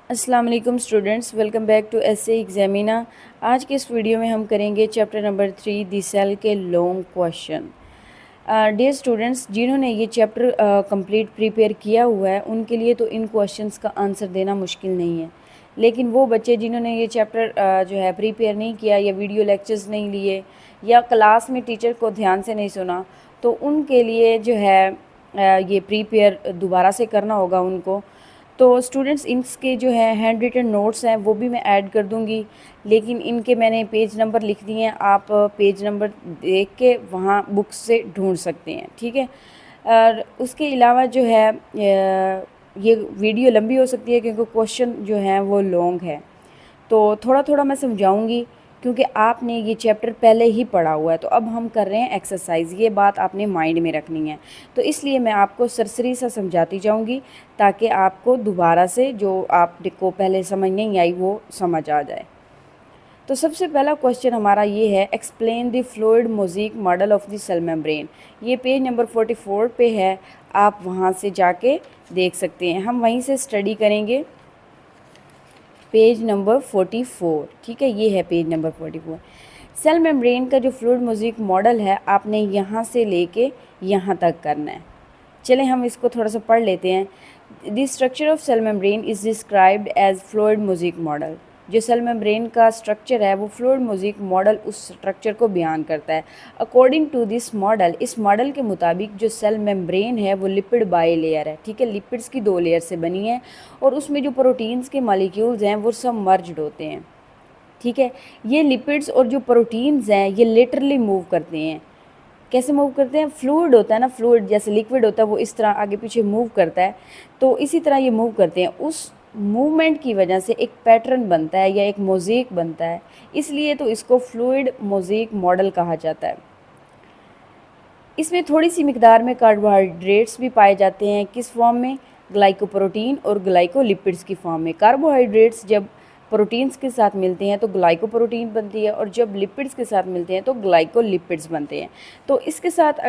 अस्सलाम वालेकुम students, welcome back to SA Examina. आज के इस वीडियो में हम करेंगे चैप्टर नंबर 3 दी सेल के लॉन्ग क्वेश्चन। डियर स्टूडेंट्स, जिन्होंने ये चैप्टर कंप्लीट प्रिपेयर किया हुआ है उनके लिए तो इन क्वेश्चंस का आंसर देना मुश्किल नहीं है, लेकिन वो बच्चे जिन्होंने ये चैप्टर जो है प्रिपेयर नहीं किया या वीडियो लेक्चर्स नहीं लिए या क्लास में टीचर को ध्यान से नहीं सुना, तो उनके लिए जो है ये प्रिपेयर दोबारा से करना होगा उनको। तो स्टूडेंट्स, इनके जो है हैंड रिटन नोट्स हैं वो भी मैं ऐड कर दूंगी, लेकिन इनके मैंने पेज नंबर लिख दिए हैं, आप पेज नंबर देख के वहाँ बुक्स से ढूंढ सकते हैं, ठीक है। और उसके अलावा जो है ये वीडियो लंबी हो सकती है क्योंकि क्वेश्चन जो है वो लॉन्ग है, तो थोड़ा थोड़ा मैं समझाऊंगी क्योंकि आपने ये चैप्टर पहले ही पढ़ा हुआ है। तो अब हम कर रहे हैं एक्सरसाइज, ये बात आपने माइंड में रखनी है, तो इसलिए मैं आपको सरसरी सा समझाती जाऊंगी ताकि आपको दोबारा से जो आपको पहले समझ नहीं आई वो समझ आ जाए। तो सबसे पहला क्वेश्चन हमारा ये है, explain the fluid mosaic model of the cell membrane. ये पेज नंबर 44 पे है, आप वहाँ से जाके देख सकते हैं। हम वहीं से स्टडी करेंगे, पेज नंबर 44, ठीक है, ये है पेज नंबर 44। सेल मेम्ब्रेन का जो फ्लूइड मोज़ेक मॉडल है आपने यहाँ से लेके यहाँ तक करना है। चलें हम इसको थोड़ा सा पढ़ लेते हैं। The structure of cell membrane is described as fluid mosaic model. जो सेल मेम्ब्रेन का स्ट्रक्चर है वो फ्लूइड मोज़ेक मॉडल उस स्ट्रक्चर को बयान करता है। अकॉर्डिंग टू दिस मॉडल, इस मॉडल के मुताबिक जो सेल मेम्ब्रेन है वो लिपिड बाई लेयर है, ठीक है, लिपिड्स की 2 लेयर से बनी है और उसमें जो प्रोटीन्स के मॉलिक्यूल्स हैं वो सब मर्ज्ड होते हैं, ठीक है। ये लिपिड्स और जो प्रोटीन्स हैं ये लेटरली मूव करते हैं। कैसे मूव करते हैं? फ्लूइड होता है ना, फ्लूइड जैसे लिक्विड होता है वो इस तरह आगे पीछे मूव करता है, तो इसी तरह ये मूव करते हैं। उस मूवमेंट की वजह से एक पैटर्न बनता है या एक मोज़ेक बनता है, इसलिए तो इसको फ्लूइड मोज़ेक मॉडल कहा जाता है। इसमें थोड़ी सी मिकदार में कार्बोहाइड्रेट्स भी पाए जाते हैं, किस फॉर्म में? ग्लाइकोप्रोटीन और ग्लाइकोलिपिड्स की फॉर्म में। कार्बोहाइड्रेट्स जब प्रोटीन्स के साथ मिलते हैं तो ग्लाइकोप्रोटीन बनती है और जब लिपिड्स के साथ मिलते हैं तो ग्लाइकोलिपिड्स बनते हैं। तो इसके साथ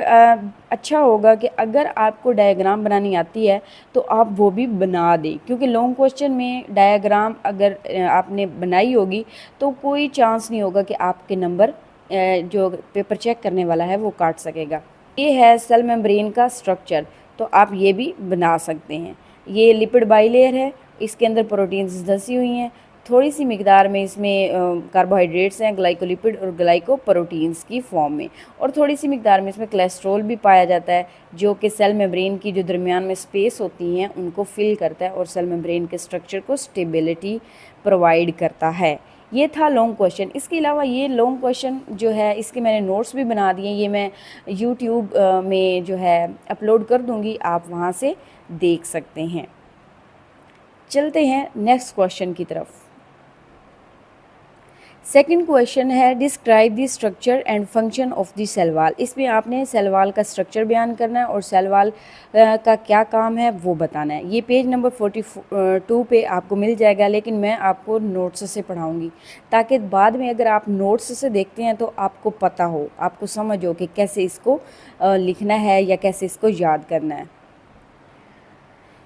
अच्छा होगा कि अगर आपको डायग्राम बनानी आती है तो आप वो भी बना दें, क्योंकि लॉन्ग क्वेश्चन में डायग्राम अगर आपने बनाई होगी तो कोई चांस नहीं होगा कि आपके नंबर जो पेपर चेक करने वाला है वो काट सकेगा। ये है सेल मेम्ब्रेन का स्ट्रक्चर, तो आप ये भी बना सकते हैं। ये लिपिड बाइलेयर है, इसके अंदर प्रोटीन्स धसी हुई हैं, थोड़ी सी मिकदार में इसमें कार्बोहाइड्रेट्स हैं, ग्लाइकोलिपिड और ग्लाइकोप्रोटीन्स की फॉर्म में, और थोड़ी सी मिकदार में इसमें कोलेस्ट्रॉल भी पाया जाता है जो कि सेल मेम्ब्रेन की जो दरमियान में स्पेस होती हैं उनको फिल करता है और सेल मेम्ब्रेन के स्ट्रक्चर को स्टेबिलिटी प्रोवाइड करता है। ये था लॉन्ग क्वेश्चन। इसके अलावा ये लॉन्ग क्वेश्चन जो है इसके मैंने नोट्स भी बना दिए, ये मैं यूट्यूब में जो है अपलोड कर दूँगी, आप वहाँ से देख सकते हैं। चलते हैं नेक्स्ट क्वेश्चन की तरफ। सेकंड क्वेश्चन है, describe the structure and function of the cell wall. इसमें आपने सेल वॉल का स्ट्रक्चर बयान करना है और सेल वॉल का क्या काम है वो बताना है। ये पेज नंबर 42 पे आपको मिल जाएगा, लेकिन मैं आपको नोट्स से पढ़ाऊँगी ताकि बाद में अगर आप नोट्स से देखते हैं तो आपको पता हो, आपको समझ हो कि कैसे इसको लिखना है या कैसे इसको याद करना है।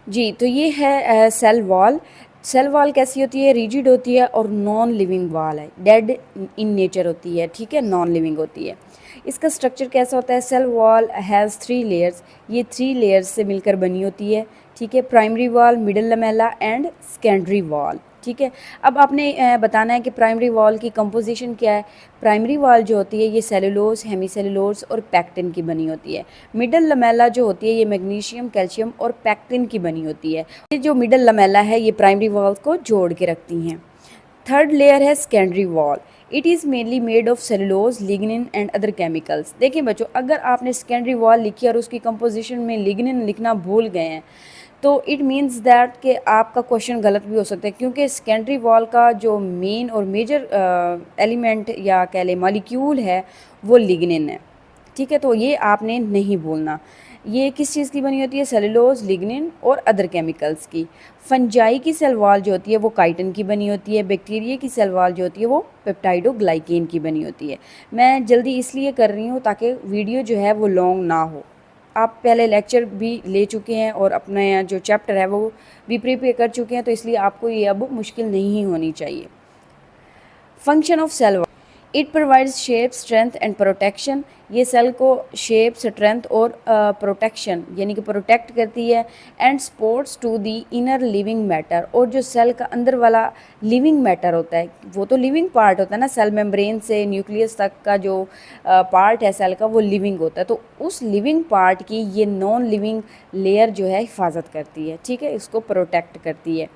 जी, तो ये है सेल वॉल। सेल वॉल कैसी होती है? रिजिड होती है और नॉन लिविंग वॉल है, डेड इन नेचर होती है, ठीक है, नॉन लिविंग होती है। इसका स्ट्रक्चर कैसा होता है? सेल वॉल हैज़ 3 लेयर्स, ये 3 लेयर्स से मिलकर बनी होती है, ठीक है। Primary wall, middle Lamela and secondary wall, ठीक है। अब आपने बताना है कि प्राइमरी वॉल की कंपोजिशन क्या है। प्राइमरी वॉल जो होती है ये सेलुलोज, हेमीसेलुलोज और पैक्टिन की बनी होती है। मिडल लमेला जो होती है ये मैग्नीशियम, कैल्शियम और पैक्टिन की बनी होती है। ये जो मिडल लमेला है ये प्राइमरी वॉल को जोड़ के रखती हैं। थर्ड लेयर है secondary wall. It is mainly made of cellulose, lignin and other chemicals. देखिए बच्चों, अगर आपने सेकेंडरी वॉल लिखी और उसकी कंपोजिशन में लिग्निन लिखना भूल गए हैं तो इट मीन्स दैट कि आपका क्वेश्चन गलत भी हो सकता है, क्योंकि सेकेंडरी वॉल का जो मेन और मेजर एलिमेंट या कह लें मॉलिक्यूल है वो लिग्निन है, ठीक है। तो ये आपने नहीं भूलना। ये किस चीज़ की बनी होती है? सेलुलोज, लिग्निन और अदर केमिकल्स की। फंजाई की सेल वॉल जो होती है वो काइटिन की बनी होती है। बैक्टीरिया की सेल वॉल जो होती है वो पेप्टाइडोग्लाइकेन की बनी होती है। मैं जल्दी इसलिए कर रही हूँ ताकि वीडियो जो है वो लॉन्ग ना हो। आप पहले लेक्चर भी ले चुके हैं और अपना जो चैप्टर है वो भी प्रिपेयर कर चुके हैं, तो इसलिए आपको ये अब मुश्किल नहीं होनी चाहिए। Function of cell, it provides shape, strength and protection. ये सेल को शेप, स्ट्रेंथ और प्रोटेक्शन यानी कि प्रोटेक्ट करती है। And supports to the inner living matter, और जो सेल का अंदर वाला लिविंग मैटर होता है, वो तो लिविंग पार्ट होता है ना, सेल मेम्ब्रेन से न्यूक्लियस तक का जो पार्ट है सेल का वो लिविंग होता है, तो उस लिविंग पार्ट की ये नॉन लिविंग लेयर जो है हिफाजत करती है, ठीक है, इसको प्रोटेक्ट करती है।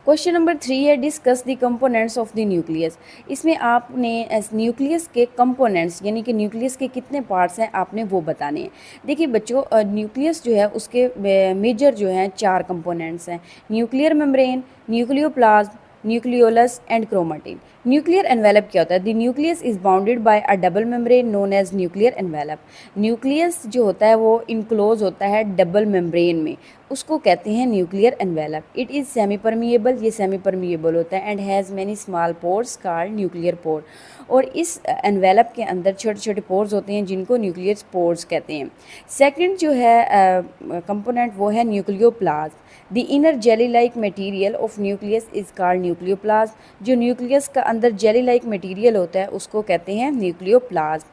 क्वेश्चन नंबर 3 है discuss the components of the nucleus. इसमें आपने न्यूक्लियस के कंपोनेंट्स यानी कि न्यूक्लियस के कितने पार्ट्स हैं आपने वो बताने हैं। देखिए बच्चों, न्यूक्लियस जो है उसके मेजर जो हैं 4 कंपोनेंट्स हैं, nuclear membrane, nucleoplasm, nucleolus and chromatin. Nuclear envelope क्या होता है? The nucleus is bounded by a double membrane known as nuclear envelope. Nucleus जो होता है वो इनक्लोज होता है डबल मेम्ब्रेन में, उसको कहते हैं nuclear envelope. It is semi permeable, ये सेमी परमिएबल होता है, and has many small pores called nuclear pore. और इस एनवेलप के अंदर छोटे छोटे पोर्स होते हैं जिनको न्यूक्लियर पोर्स कहते हैं। सेकंड जो है कंपोनेंट वो है nucleoplasm. The inner jelly like material of nucleus is called nucleoplasm. जो न्यूक्लियस का अंदर जेली लाइक मटेरियल होता है उसको कहते हैं न्यूक्लियोप्लाज्म।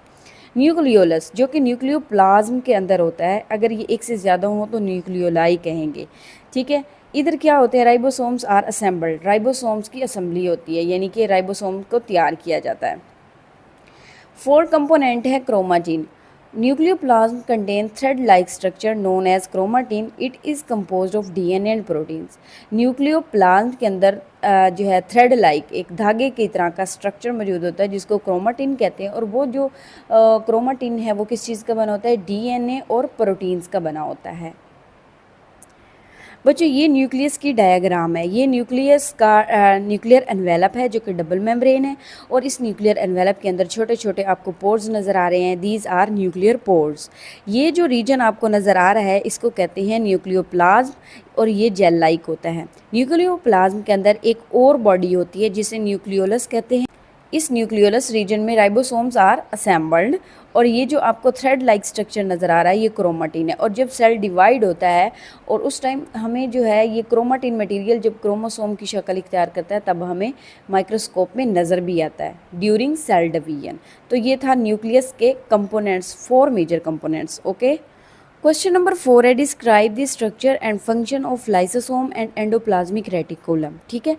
न्यूक्लियोलस जो कि न्यूक्लियोप्लाज्म के अंदर होता है, अगर ये एक से ज़्यादा हो तो न्यूक्लियोलाई कहेंगे, ठीक है। इधर क्या होते हैं? राइबोसोम्स आर असेंबल्ड, राइबोसोम्स की असेंबली होती है यानी कि राइबोसोम को तैयार किया जाता है। फोर्थ कंपोनेंट है chromatin. Nucleoplasm contain thread like structure known as chromatin. It is composed of DNA and proteins. Nucleoplasm के अंदर जो है थ्रेड लाइक एक धागे की तरह का स्ट्रक्चर मौजूद होता है जिसको क्रोमाटिन कहते हैं, और वो जो क्रोमाटिन है वो किस चीज़ का बना होता है? डीएनए और प्रोटीन्स का बना होता है। बच्चों ये न्यूक्लियस की डायग्राम है, ये न्यूक्लियस का न्यूक्लियर एनवेलप है जो कि डबल मेम्ब्रेन है, और इस न्यूक्लियर एनवेलप के अंदर छोटे छोटे आपको पोर्स नज़र आ रहे हैं, दीज आर न्यूक्लियर पोर्स। ये जो रीजन आपको नज़र आ रहा है इसको कहते हैं न्यूक्लियोप्लाज्म, और ये जेल लाइक होता है। न्यूक्लियोप्लाज्म के अंदर एक और बॉडी होती है जिसे न्यूक्लियोलस कहते हैं। इस न्यूक्लियोलस रीजन में राइबोसोम्स आर असेंबल्ड, और ये जो आपको थ्रेड लाइक स्ट्रक्चर नज़र आ रहा है ये क्रोमाटिन है। और जब सेल डिवाइड होता है और उस टाइम हमें जो है ये क्रोमाटिन मटेरियल जब क्रोमोसोम की शक्ल इख्तियार करता है तब हमें माइक्रोस्कोप में नज़र भी आता है ड्यूरिंग सेल डिवीजन। तो ये था न्यूक्लियस के components, 4 major components. Okay, question number 4 है describe the structure and function of lysosome and endoplasmic reticulum. ठीक है,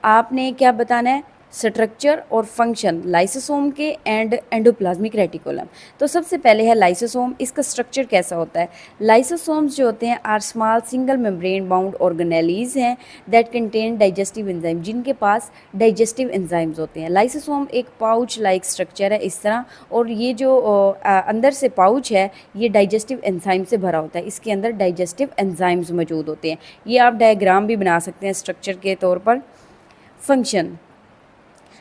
आपने क्या बताना है? स्ट्रक्चर और फंक्शन लाइसोसोम के एंड एंडोप्लाज्मिक रेटिकुलम। तो सबसे पहले है लाइसोसोम। इसका स्ट्रक्चर कैसा होता है? लाइसोसोम्स जो होते हैं are small single membrane bound organelles हैं दैट कंटेन डाइजेस्टिव एंजाइम, जिनके पास डाइजेस्टिव एंजाइम्स होते हैं। लाइसोसोम एक पाउच लाइक स्ट्रक्चर है इस तरह, और ये जो अंदर से पाउच है ये डाइजेस्टिव एंजाइम से भरा होता है, इसके अंदर डाइजेस्टिव एंजाइम्स मौजूद होते हैं। ये आप डायग्राम भी बना सकते हैं स्ट्रक्चर के तौर पर। Function,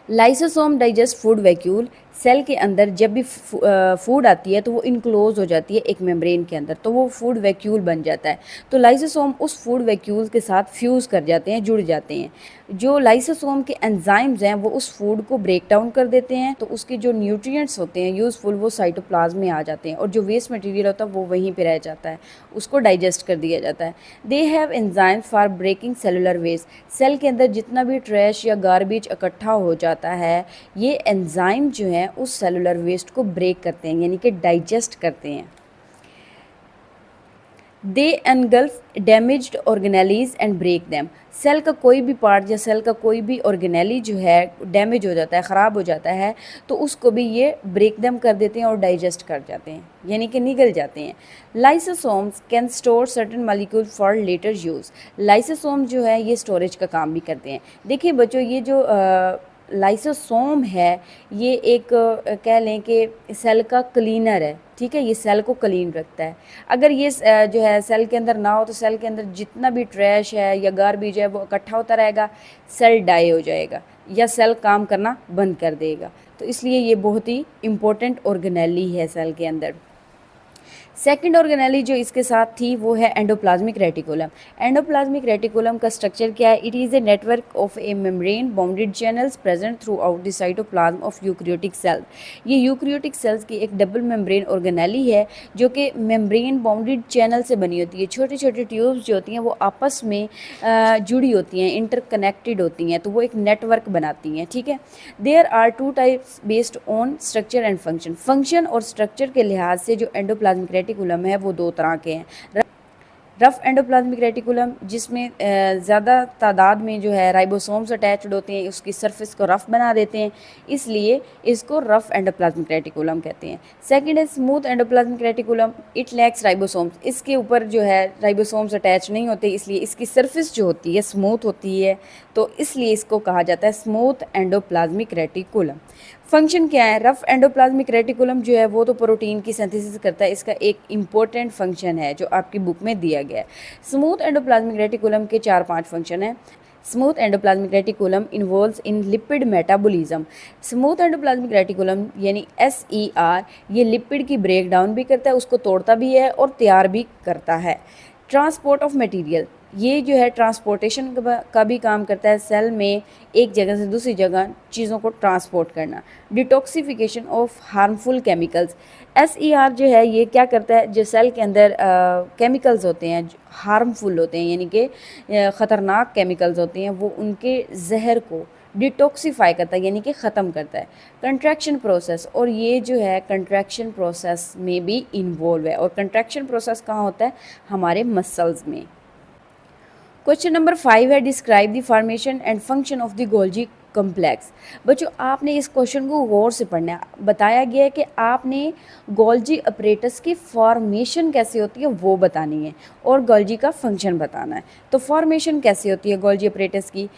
lysosome digest food vacuole. Cell के अंदर जब भी फूड आती है तो वो इनक्लोज हो जाती है एक मेम्ब्रेन के अंदर, तो वो फूड वैक्यूल बन जाता है। तो लाइसोसोम उस फूड वैक्यूल के साथ फ्यूज़ कर जाते हैं, जुड़ जाते हैं। जो लाइसोसोम के एंजाइम्स हैं वो उस फूड को ब्रेक डाउन कर देते हैं, तो उसके जो न्यूट्रिएंट्स होते हैं यूज़फुल वो साइटोप्लाज्म में आ जाते हैं, और जो वेस्ट मटेरियल होता है वो वहीं पे रह जाता है, उसको डाइजेस्ट कर दिया जाता है। They have enzymes for breaking cellular waste. Cell के अंदर जितना भी ट्रैश या गार्बेज इकट्ठा हो जाता है ये एंजाइम जो है उस सेलुलर वेस्ट को ब्रेक करते हैं यानी कि डाइजेस्ट करते हैं। They engulf damaged organelles and break them. Cell का कोई भी पार्ट या सेल का कोई भी ऑर्गेनेली जो है डैमेज हो जाता है, ख़राब हो जाता है, तो उसको भी ये ब्रेक दैम कर देते हैं और डाइजेस्ट कर जाते हैं यानी कि निगल जाते हैं। Lysosomes can store certain molecule for later use. Lysosome जो है ये स्टोरेज का काम भी करते हैं। देखिए बच्चों ये जो लाइसोसोम है ये एक कह लें कि सेल का क्लीनर है, ठीक है, ये सेल को क्लीन रखता है। अगर ये जो है सेल के अंदर ना हो तो सेल के अंदर जितना भी ट्रैश है या गार्बेज है वो इकट्ठा होता रहेगा, सेल डाई हो जाएगा या सेल काम करना बंद कर देगा। तो इसलिए ये बहुत ही इम्पोर्टेंट ऑर्गेनेली है सेल के अंदर। सेकंड ऑर्गेनेली जो इसके साथ थी वो है एंडोप्लाज्मिक रेटिकुलम। एंडोप्लाज्मिक रेटिकुलम का स्ट्रक्चर क्या है? It is a network of a membrane bounded channels present throughout the cytoplasm of eukaryotic cell. ये यूकैरियोटिक सेल्स की एक डबल मेम्ब्रेन ऑर्गेनेली है जो कि मेम्ब्रेन बाउंडेड चैनल से बनी होती है। छोटे छोटे ट्यूब्स जो होती हैं वो आपस में जुड़ी होती हैं, इंटरकनेक्टेड होती हैं, तो वो एक नेटवर्क बनाती हैं। ठीक है, there are two types based on structure and function. Function और स्ट्रक्चर के लिहाज से जो एंडोप्लाज्मिक रेटिकुलम है वो दो तरह के हैं। रफ एंडोप्लाज्मिक रेटिकुलम जिसमें ज़्यादा तादाद में जो है राइबोसोम्स अटैच्ड होते हैं, उसकी सरफेस को रफ़ बना देते हैं, इसलिए इसको रफ एंडोप्लाज्मिक रेटिकुलम कहते हैं। सेकंड है smooth endoplasmic reticulum, it lacks ribosomes. इसके ऊपर जो है राइबोसोम्स अटैच नहीं होते, इसलिए इसकी सरफेस जो होती है स्मूथ होती है, तो इसलिए इसको कहा जाता है स्मूथ एंडोप्लाज्मिक रेटिकुलम। फंक्शन क्या है? रफ एंडोप्लाज्मिक रेटिकुलम जो है वो तो प्रोटीन की सिंथेसिस करता है, इसका एक इम्पोर्टेंट फंक्शन है जो आपकी बुक में दिया गया है। स्मूथ एंडोप्लाज्मिक रेटिकुलम के 4-5 फंक्शन हैं। Smooth endoplasmic reticulum involves in lipid metabolism. Smooth endoplasmic reticulum यानी SER ये लिपिड की ब्रेक डाउन भी करता है, उसको तोड़ता भी है और तैयार भी करता है। ट्रांसपोर्ट ऑफ मटेरियल, ये जो है ट्रांसपोर्टेशन का भी काम करता है, सेल में एक जगह से दूसरी जगह चीज़ों को ट्रांसपोर्ट करना। Detoxification of harmful chemicals, SER जो है ये क्या करता है? जो सेल के अंदर केमिकल्स होते हैं हार्मफुल होते हैं, यानी कि ख़तरनाक केमिकल्स होते हैं, वो उनके जहर को डिटॉक्सीफाई करता है, यानी कि ख़त्म करता है। कंट्रैक्शन प्रोसेस, और ये जो है कंट्रैक्शन प्रोसेस में भी इन्वॉल्व है, और कंट्रैक्शन प्रोसेस कहाँ होता है? हमारे मसल्स में। क्वेश्चन नंबर 5 है describe the formation and function of the Golgi complex. बच्चों आपने इस क्वेश्चन को गौर से पढ़ना है। बताया गया है कि आपने गोल्जी अपरेटस की फॉर्मेशन कैसे होती है वो बतानी है और गोल्जी का फंक्शन बताना है। तो फॉर्मेशन कैसे होती है गोल्जी अपरेटस की?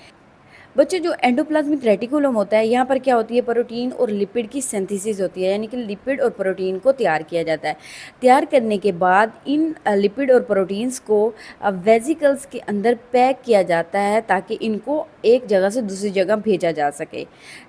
बच्चों जो एंडोप्लाज्मिक रेटिकुलम होता है, यहाँ पर क्या होती है? प्रोटीन और लिपिड की सिंथेसिस होती है, यानी कि लिपिड और प्रोटीन को तैयार किया जाता है। तैयार करने के बाद इन लिपिड और प्रोटीन्स को वेजिकल्स के अंदर पैक किया जाता है ताकि इनको एक जगह से दूसरी जगह भेजा जा सके।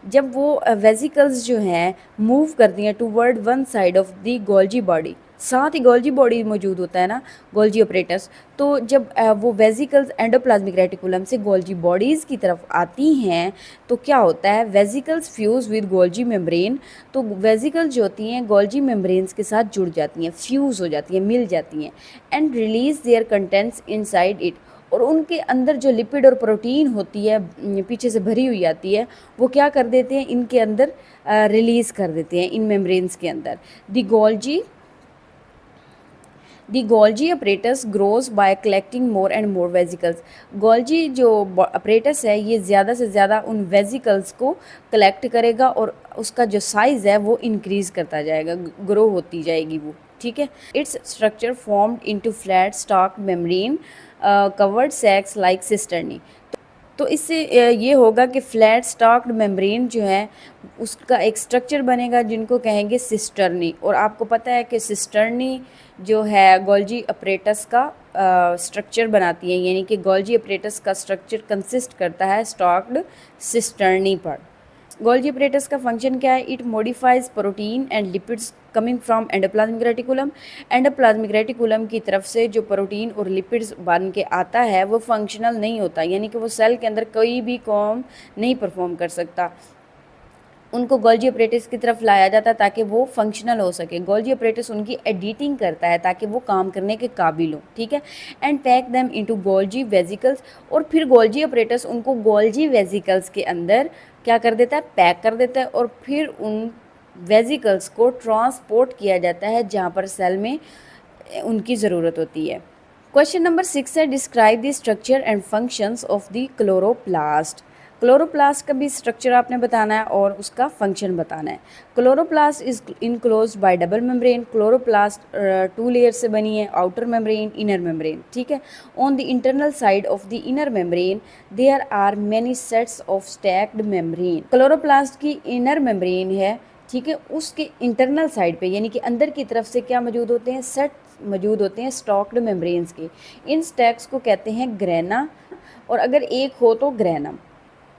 जब वो वेजिकल्स जो हैं मूव करती हैं toward one side of the Golgi body, साथ ही गोल्जी बॉडी मौजूद होता है ना, गोल्जी अपरेटस, तो जब वो वेजिकल्स एंडोप्लाज्मिक रेटिकुलम से गोल्जी बॉडीज़ की तरफ आती हैं तो क्या होता है? Vesicles fuse with Golgi membrane, तो वेजिकल्स जो होती हैं गोल्जी मेम्ब्रेन्स के साथ जुड़ जाती हैं, फ्यूज़ हो जाती हैं, मिल जाती हैं, and release their contents inside it, और उनके अंदर जो लिपिड और प्रोटीन होती है पीछे से भरी हुई आती है, वो क्या कर देते हैं? इनके अंदर रिलीज़ कर देते हैं इन मेम्ब्रेन्स के अंदर। The Golgi apparatus grows by collecting more and more vesicles. Golgi जो अपरेटस है ये ज़्यादा से ज़्यादा उन वेजिकल्स को कलेक्ट करेगा और उसका जो साइज़ है वो इंक्रीज़ करता जाएगा, ग्रो होती जाएगी वो। ठीक है, its structure formed into flat stock membrane covered sacs like cisternae. तो इससे ये होगा कि फ्लैट स्टॉक्ड मेम्ब्रेन जो है उसका एक स्ट्रक्चर बनेगा जिनको कहेंगे सिस्टर्नी, और आपको पता है कि सिस्टर्नी जो है गोल्जी अपरेटस का स्ट्रक्चर बनाती है, यानी कि गोल्जी अपरेटस का स्ट्रक्चर कंसिस्ट करता है स्टॉक्ड सिस्टर्नी पर। गोल्जी अपरेटस का फंक्शन क्या है? It modifies protein and lipids coming from endoplasmic reticulum. Endoplasmic reticulum की तरफ से जो प्रोटीन और लिपिड्स बन के आता है वो फंक्शनल नहीं होता, यानी कि वो सेल के अंदर कोई भी काम नहीं परफॉर्म कर सकता। उनको गोल्जी अपरेटस की तरफ लाया जाता है ताकि वो फंक्शनल हो सके। गोल्जी अपरेटस उनकी एडिटिंग करता है ताकि वो काम करने के काबिल हो। ठीक है, and pack them into Golgi vesicles, और फिर गोल्जी अपरेटस उनको गोल्जी वेजिकल्स के अंदर क्या कर देता है? पैक कर देता है, और फिर उन वेजिकल्स को ट्रांसपोर्ट किया जाता है जहाँ पर सेल में उनकी ज़रूरत होती है। क्वेश्चन नंबर 6 है describe the structure and functions of the chloroplast. Chloroplast का भी स्ट्रक्चर आपने बताना है और उसका फंक्शन बताना है। Chloroplast is enclosed by double membrane. Chloroplast 2 layer से बनी है, आउटर मेम्ब्रेन, इनर मेम्ब्रेन। ठीक है, on the internal side of the inner membrane there are many sets of stacked membrane. Chloroplast की इनर मेम्ब्रेन है, ठीक है, उसके इंटरनल साइड पे यानी कि अंदर की तरफ से क्या मौजूद होते हैं? सेट मौजूद होते हैं स्टॉक्ड मेम्ब्रेन्स के। इन स्टैक्स को कहते हैं ग्रेना, और अगर एक हो तो ग्रेनम।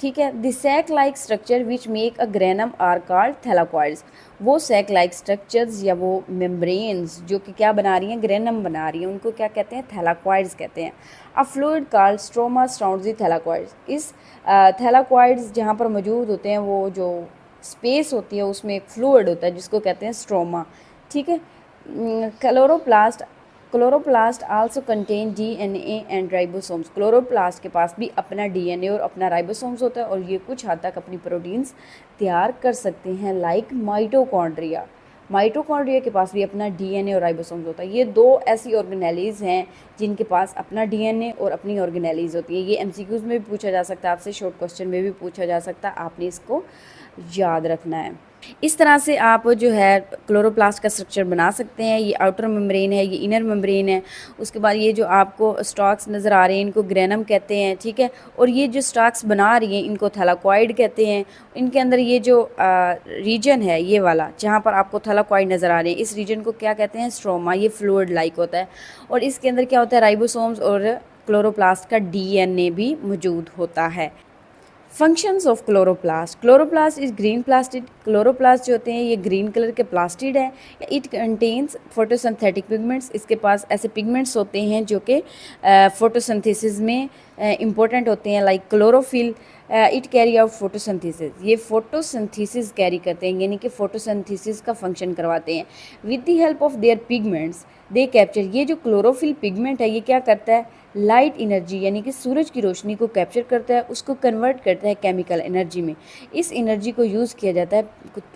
ठीक है। The sac like structure which make a granum are called thylakoids. वो सैक लाइक स्ट्रक्चर्स या वो मेम्ब्रेन्स जो कि क्या बना रही हैं, ग्रेनम बना रही हैं, उनको क्या कहते हैं, थैलाकॉइड्स कहते हैं। अ fluid called stroma surrounds the thylakoids. इस थैलाकॉइड्स जहाँ पर मौजूद होते हैं, वो जो स्पेस होती है उसमें एक फ्लूइड होता है जिसको कहते हैं स्ट्रोमा। ठीक है। Chloroplast also contain DNA and ribosomes. Chloroplast के पास भी अपना डीएनए और अपना राइबोसोम्स होता है और ये कुछ हद तक अपनी प्रोटीन्स तैयार कर सकते हैं, लाइक माइटोकॉन्ड्रिया। माइटोकॉन्ड्रिया के पास भी अपना डीएनए और राइबोसोम्स होता है। ये दो ऐसी ऑर्गेनेलीज हैं जिनके पास अपना डीएनए और अपनी ऑर्गेनेलीज होती है। ये एमसीक्यूज में भी पूछा जा सकता है आपसे, शॉर्ट क्वेश्चन में भी पूछा जा सकता है, आपने इसको याद रखना है। इस तरह से आप जो है क्लोरोप्लास्ट का स्ट्रक्चर बना सकते हैं। ये आउटर मेम्ब्रेन है, ये इनर मेम्ब्रेन है। उसके बाद ये जो आपको स्टॉक्स नज़र आ रहे हैं इनको ग्रेनम कहते हैं, ठीक है। और ये जो स्टॉक्स बना रही हैं इनको थैलाकॉइड कहते हैं। इनके अंदर ये जो रीजन है ये वाला जहाँ पर आपको थैलाकॉइड नज़र आ रहे हैं, इस रीजन को क्या कहते हैं, स्ट्रोमा। ये फ्लूइड लाइक होता है और इसके अंदर क्या होता है, राइबोसोम्स और क्लोरोप्लास्ट का डीएनए भी मौजूद होता है। Functions of chloroplast. Chloroplast is green plastid. Chloroplast जो होते हैं ये ग्रीन कलर के प्लास्टिड है। It contains photosynthetic pigments. इसके पास ऐसे पिगमेंट्स होते हैं जो कि फोटोसिंथेसिस में इम्पोर्टेंट होते हैं, like chlorophyll. It carry out photosynthesis. ये फोटोसिंथेसिस कैरी करते हैं, यानी कि फोटोसिंथेसिस का फंक्शन करवाते हैं। With the help of their pigments they capture. ये जो क्लोरोफिल पिगमेंट है ये क्या करता है, लाइट एनर्जी यानी कि सूरज की रोशनी को कैप्चर करता है, उसको कन्वर्ट करता है केमिकल एनर्जी में। इस एनर्जी को यूज़ किया जाता है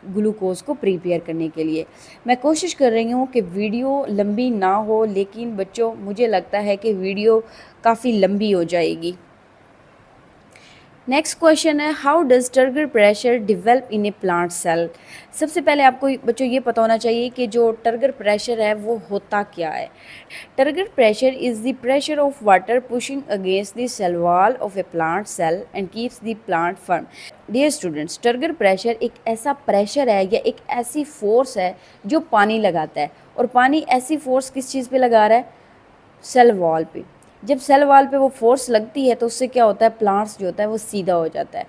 ग्लूकोज को प्रिपेयर करने के लिए। मैं कोशिश कर रही हूँ कि वीडियो लंबी ना हो, लेकिन बच्चों मुझे लगता है कि वीडियो काफ़ी लंबी हो जाएगी। नेक्स्ट क्वेश्चन है, how does turgor pressure develop in a plant cell. सबसे पहले आपको बच्चों ये पता होना चाहिए कि जो टर्गर प्रेशर है वो होता क्या है। Turgor pressure is the pressure of water pushing against the cell wall of a plant cell and keeps the plant firm. Dear students, turgor pressure एक ऐसा प्रेशर है या एक ऐसी फोर्स है जो पानी लगाता है। और पानी ऐसी फोर्स किस चीज़ पे लगा रहा है, सेल वॉल पे। जब सेल वॉल पे वो फोर्स लगती है तो उससे क्या होता है, प्लांट्स जो होता है वो सीधा हो जाता है।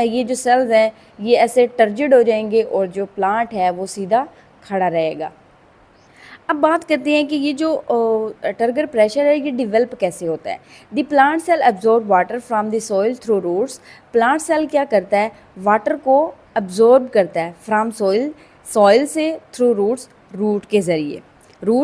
ये जो सेल्स हैं ये ऐसे टर्जिड हो जाएंगे और जो प्लांट है वो सीधा खड़ा रहेगा। अब बात करते हैं कि ये जो टर्गर प्रेशर है ये डिवेल्प कैसे होता है। The plant cell absorb water from the soil through roots. Plant cell क्या करता है, वाटर को एब्जॉर्ब करता है फ्रॉम सॉइल से थ्रू रूट्स, रूट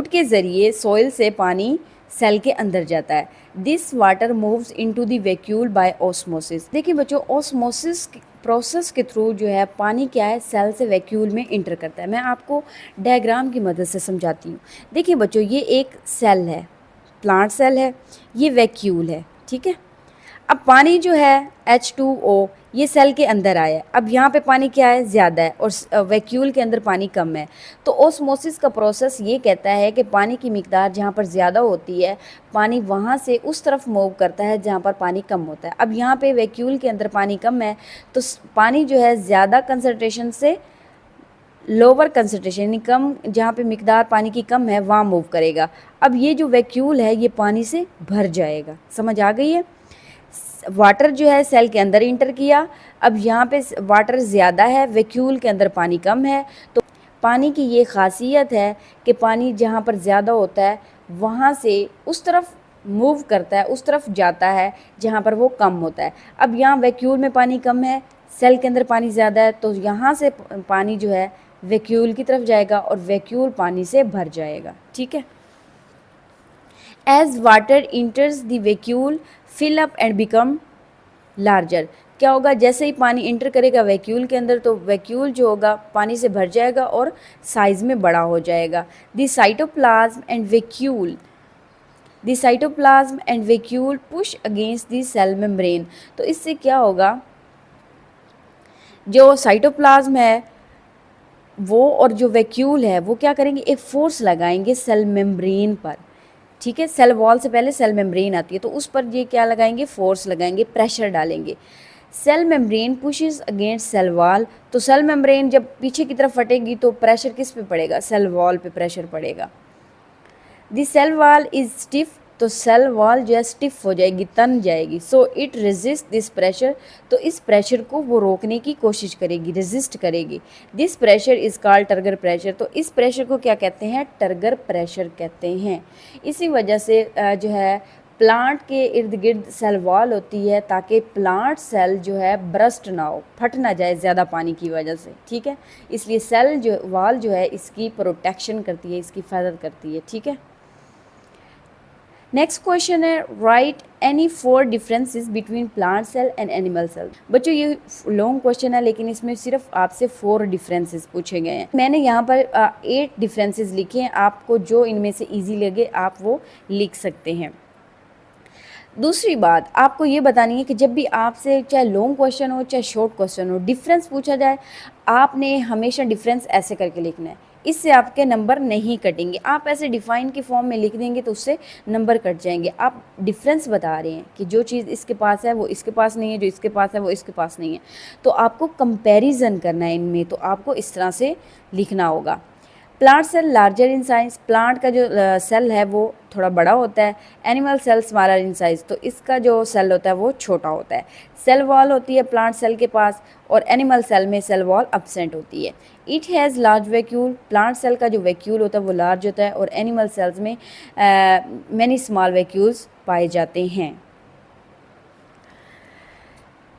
के ज़रिए सॉइल से पानी सेल के अंदर जाता है। This water moves into the vacuole by osmosis. देखिए बच्चों, ऑस्मोसिस प्रोसेस के थ्रू जो है पानी क्या है, सेल से वैक्यूल में इंटर करता है। मैं आपको डायग्राम की मदद से समझाती हूँ। देखिए बच्चों, ये एक सेल है, प्लांट सेल है, ये वैक्यूल है, ठीक है। अब पानी जो है H2O ये सेल के अंदर आया है। अब यहाँ पे पानी क्या है, ज़्यादा है और वैक्यूल के अंदर पानी कम है। तो ओस्मोसिस का प्रोसेस ये कहता है कि पानी की मिकदार जहाँ पर ज़्यादा होती है, पानी वहाँ से उस तरफ मूव करता है जहाँ पर पानी कम होता है। अब यहाँ पे वैक्यूल के अंदर पानी कम है तो पानी जो है ज़्यादा कंसनट्रेशन से लोअर कंसनट्रेशन यानी कम, जहाँ पे मिकदार पानी की कम है वहाँ मूव करेगा। अब ये जो वैक्यूल है ये पानी से भर जाएगा। समझ आ गई है। वाटर जो है सेल के अंदर इंटर किया, अब यहाँ पे वाटर ज़्यादा है, वैक्यूल के अंदर पानी कम है। तो पानी की ये खासियत है कि पानी जहाँ पर ज़्यादा होता है वहाँ से उस तरफ मूव करता है, उस तरफ जाता है जहाँ पर वो कम होता है। अब यहाँ वैक्यूल में पानी कम है, सेल के अंदर पानी ज़्यादा है, तो यहाँ से पानी जो है वैक्यूल की तरफ जाएगा और वैक्यूल पानी से भर जाएगा, ठीक है। As water enters the vacuole fill up and become larger. क्या होगा, जैसे ही पानी इंटर करेगा वैक्यूल के अंदर तो वैक्यूल जो होगा पानी से भर जाएगा और साइज़ में बड़ा हो जाएगा। The cytoplasm and vacuole push against the cell membrane. तो इससे क्या होगा, जो साइटोप्लाज्म है वो और जो वैक्यूल है वो क्या करेंगे, एक फोर्स लगाएंगे सेल मेम्ब्रेन पर, ठीक है। सेल वॉल से पहले सेल मेम्ब्रेन आती है तो उस पर ये क्या लगाएंगे, फोर्स लगाएंगे, प्रेशर डालेंगे। Cell membrane pushes against cell wall. तो सेल मेम्ब्रेन जब पीछे की तरफ फटेगी तो प्रेशर किस पे पड़ेगा, सेल वॉल पे प्रेशर पड़ेगा। The cell wall is stiff तो सेल वॉल जो है स्टिफ हो जाएगी, तन जाएगी। So it resist this pressure, तो इस प्रेशर को वो रोकने की कोशिश करेगी, रेजिस्ट करेगी। This pressure is called turgor pressure, तो इस प्रेशर को क्या कहते हैं, टर्गर प्रेशर कहते हैं। इसी वजह से जो है प्लांट के इर्द गिर्द सेल वॉल होती है ताकि प्लांट सेल जो है ब्रस्ट ना हो, फट ना जाए ज़्यादा पानी की वजह से, ठीक है। इसलिए सेल जो वॉल जो है इसकी प्रोटेक्शन करती है, इसकी हिफाजत करती है, ठीक है। नेक्स्ट क्वेश्चन है, write any 4 differences between plant cell and animal cell. बच्चों ये लॉन्ग क्वेश्चन है लेकिन इसमें सिर्फ आपसे 4 डिफरेंसेस पूछे गए हैं। मैंने यहाँ पर 8 डिफरेंसेस लिखे हैं, आपको जो इनमें से ईजी लगे आप वो लिख सकते हैं। दूसरी बात आपको ये बतानी है कि जब भी आपसे चाहे लॉन्ग क्वेश्चन हो चाहे शॉर्ट क्वेश्चन हो, डिफरेंस पूछा जाए, आपने हमेशा डिफरेंस ऐसे करके लिखना है, इससे आपके नंबर नहीं कटेंगे। आप ऐसे डिफाइन के फॉर्म में लिख देंगे तो उससे नंबर कट जाएंगे। आप डिफरेंस बता रहे हैं कि जो चीज़ इसके पास है वो इसके पास नहीं है, जो इसके पास है वो इसके पास नहीं है, तो आपको कंपैरिजन करना है इनमें, तो आपको इस तरह से लिखना होगा। Plant cell larger in size, plant का जो सेल है वो थोड़ा बड़ा होता है। Animal cell smaller in size, तो इसका जो सेल होता है वो छोटा होता है। सेल वॉल होती है प्लांट सेल के पास और एनिमल सेल में सेल वॉल एब्सेंट होती है। It has large vacuole, plant cell का जो वैक्यूल होता है वो लार्ज होता है और एनिमल सेल्स में मैनी स्मॉल वैक्यूल्स पाए जाते हैं।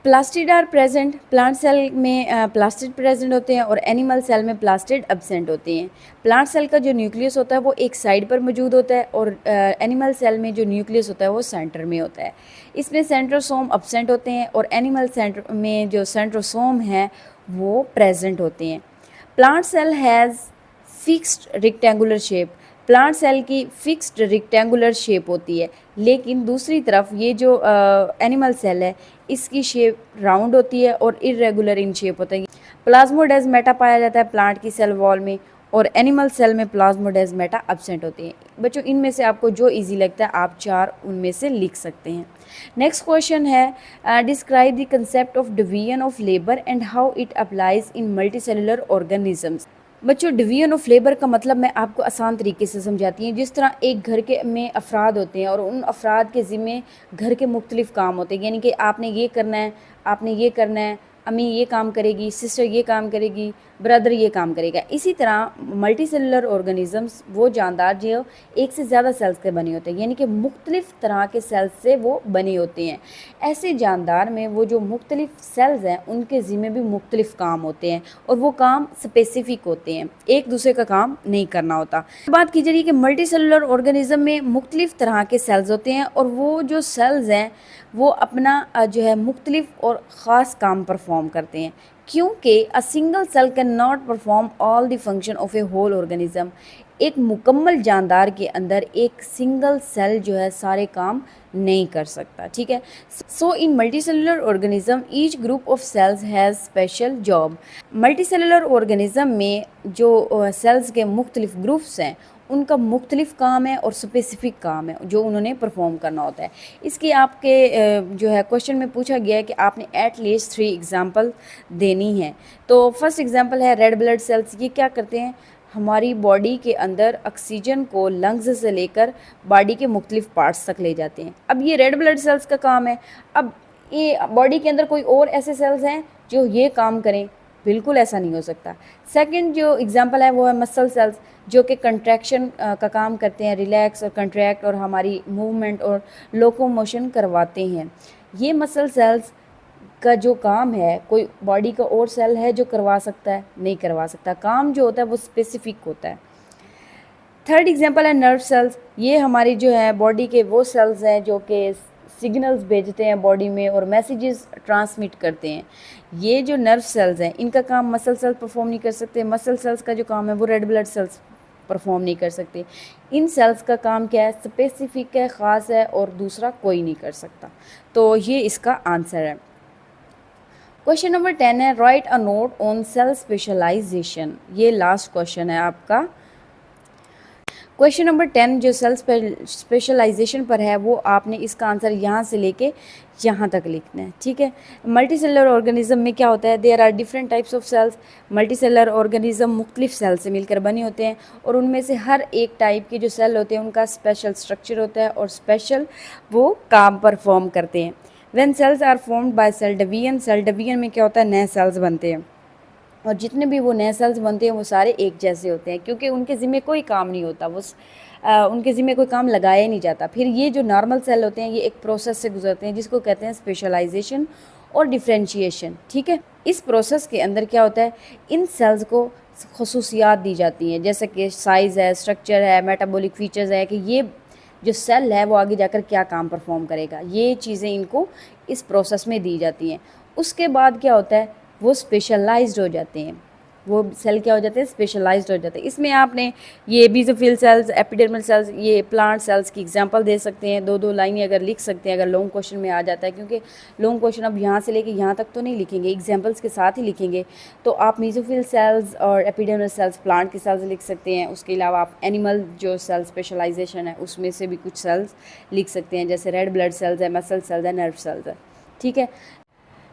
Plastid are present, plant cell में प्लास्टिड प्रेजेंट होते हैं और एनिमल सेल में प्लास्टिड एब्सेंट होते हैं। प्लांट सेल का जो न्यूक्लियस होता है वो एक साइड पर मौजूद होता है और एनिमल सेल में जो न्यूक्लियस होता है वो सेंटर में होता है। इसमें सेंट्रोसोम एब्सेंट होते हैं और एनिमल सेंटर में जो सेंट्रोसोम है वो प्रेजेंट होते हैं। Plant cell has fixed rectangular shape, plant cell की फिक्स्ड रेक्टेंगुलर शेप होती है, लेकिन दूसरी तरफ ये जो एनिमल सेल है इसकी शेप राउंड होती है और इरेगुलर इन शेप होता है। प्लाज्मोडेस्माटा पाया जाता है प्लांट की सेल वॉल में और एनिमल सेल में प्लाज्मोडेस्माटा एब्सेंट होती है। बच्चों इनमें से आपको जो इजी लगता है आप 4 उनमें से लिख सकते हैं। नेक्स्ट क्वेश्चन है, describe the concept of division of labour and how it applies in multicellular organisms. बच्चों डिवीजन ऑफ लेबर का मतलब मैं आपको आसान तरीके से समझाती हूँ। जिस तरह एक घर के में अफराद होते हैं और उन अफराद के ज़िम्मे घर के मुख्तलिफ़ काम होते हैं, यानी कि आपने ये करना है, आपने ये करना है, अम्मी ये काम करेगी, सिस्टर ये काम करेगी, ब्रदर ये काम करेगा। इसी तरह मल्टी सेलुलर ऑर्गेनिजम्स वो जानदार जो एक से ज़्यादा सेल्स के बने होते हैं, यानी कि मुख्तलिफ़ तरह के सेल्स से वो बने होते हैं। ऐसे जानदार में वो जो मुख्तलिफ़ सेल्स हैं उनके ज़िम्मे भी मुख्तलिफ़ काम होते हैं और वो काम स्पेसिफ़िक होते हैं, एक दूसरे का काम नहीं करना होता। बात की जा रही है कि मल्टी सेलुलर ऑर्गेनिज्म में मुख्तलिफ़ तरह के सेल्स होते हैं और वो जो सेल्स हैं वो अपना जो है मुख्तलिफ़ और ख़ास काम परफॉर्म करते हैं, क्योंकि a single cell can not perform all the function of a whole organism. एक मुकम्मल जानदार के अंदर एक सिंगल सेल जो है सारे काम नहीं कर सकता, ठीक है। So in multi cellular organism each group of cells has special job. Multi cellular organism में जो सेल्स के मुख्तलिफ ग्रुप्स हैं उनका मुख्तलिफ काम है और स्पेसिफिक काम है जो उन्होंने परफॉर्म करना होता है। इसकी आपके जो है क्वेश्चन में पूछा गया है कि आपने एटलीस्ट 3 एग्जाम्पल देनी है। तो फर्स्ट एग्जाम्पल है रेड ब्लड सेल्स। ये क्या करते हैं, हमारी बॉडी के अंदर ऑक्सीजन को लंग्स से लेकर बॉडी के मुख्तलिफ पार्ट्स तक ले जाते हैं। अब ये रेड ब्लड सेल्स का काम है। अब ये बॉडी के अंदर कोई और ऐसे सेल्स हैं जो ये काम करें, बिल्कुल ऐसा नहीं हो सकता। सेकंड जो एग्जांपल है वो है मसल सेल्स, जो कि कंट्रैक्शन का काम करते हैं, रिलैक्स और कंट्रैक्ट और हमारी मूवमेंट और लोकोमोशन करवाते हैं। ये मसल सेल्स का जो काम है कोई बॉडी का और सेल है जो करवा सकता है, नहीं करवा सकता। काम जो होता है वो स्पेसिफिक होता है। थर्ड एग्जांपल है नर्व सेल्स। ये हमारी जो है बॉडी के वो सेल्स हैं जो कि सिग्नल्स भेजते हैं बॉडी में और मैसेजेस ट्रांसमिट करते हैं। ये जो नर्व सेल्स हैं इनका काम मसल सेल्स परफॉर्म नहीं कर सकते। मसल सेल्स का जो काम है वो रेड ब्लड सेल्स परफॉर्म नहीं कर सकते। इन सेल्स का काम क्या है, स्पेसिफिक है, ख़ास है और दूसरा कोई नहीं कर सकता। तो ये इसका आंसर है। क्वेश्चन नंबर 10 है write a note on cell specialisation. ये लास्ट क्वेश्चन है आपका। क्वेश्चन नंबर 10 जो सेल स्पेशलाइजेशन पर है वो आपने इसका आंसर यहाँ से लेके यहाँ तक लिखना है, ठीक है। मल्टी सेलर ऑर्गेनिज्म में क्या होता है, there are different types of cells. Multicellular organism मुख्तलिफ सेल से मिलकर बने होते हैं और उनमें से हर एक टाइप के जो सेल होते हैं उनका स्पेशल स्ट्रक्चर होता है और स्पेशल वो काम परफॉर्म करते हैं। When cells are formed by cell division में क्या होता है, नए सेल्स बनते हैं और जितने भी वो नए सेल्स बनते हैं वो सारे एक जैसे होते हैं क्योंकि उनके ज़िम्मे कोई काम नहीं होता, वो उनके ज़िम्मे कोई काम लगाया ही नहीं जाता। फिर ये जो नॉर्मल सेल होते हैं ये एक प्रोसेस से गुजरते हैं जिसको कहते हैं स्पेशलाइजेशन और डिफ्रेंशिएशन, ठीक है। इस प्रोसेस के अंदर क्या होता है, इन सेल्स को खसूसियात दी जाती हैं जैसे कि साइज़ है, स्ट्रक्चर है, मेटाबॉलिक फीचर्स है कि ये जो सेल है वो आगे जाकर क्या काम परफॉर्म करेगा, ये चीज़ें इनको इस प्रोसेस में दी जाती हैं। उसके बाद क्या होता है, वो स्पेशलाइज्ड हो जाते हैं, वो सेल क्या हो जाते हैं, स्पेशलाइज्ड हो जाते हैं। इसमें आपने ये बेसोफिल सेल्स, एपिडर्मल सेल्स, ये प्लांट सेल्स की एग्जांपल दे सकते हैं, 2-2 लाइनें अगर लिख सकते हैं अगर लॉन्ग क्वेश्चन में आ जाता है, क्योंकि लॉन्ग क्वेश्चन अब यहाँ से लेके यहाँ तक तो नहीं लिखेंगे, एग्जांपल्स के साथ ही लिखेंगे। तो आप मेसोफिल सेल्स और एपिडर्मल सेल्स प्लांट के सेल्स लिख सकते हैं। उसके अलावा आप एनिमल जो सेल स्पेशलाइजेशन है उसमें से भी कुछ सेल्स लिख सकते हैं जैसे रेड ब्लड सेल्स है, मसल सेल्स है, नर्व सेल्स है, ठीक है।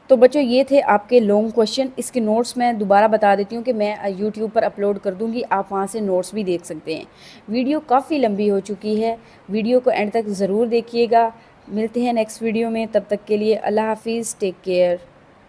तो बच्चों ये थे आपके लॉन्ग क्वेश्चन। इसके नोट्स मैं दोबारा बता देती हूँ कि मैं यूट्यूब पर अपलोड कर दूँगी, आप वहाँ से नोट्स भी देख सकते हैं। वीडियो काफ़ी लंबी हो चुकी है, वीडियो को एंड तक ज़रूर देखिएगा। मिलते हैं नेक्स्ट वीडियो में, तब तक के लिए अल्लाह हाफिज़, टेक केयर।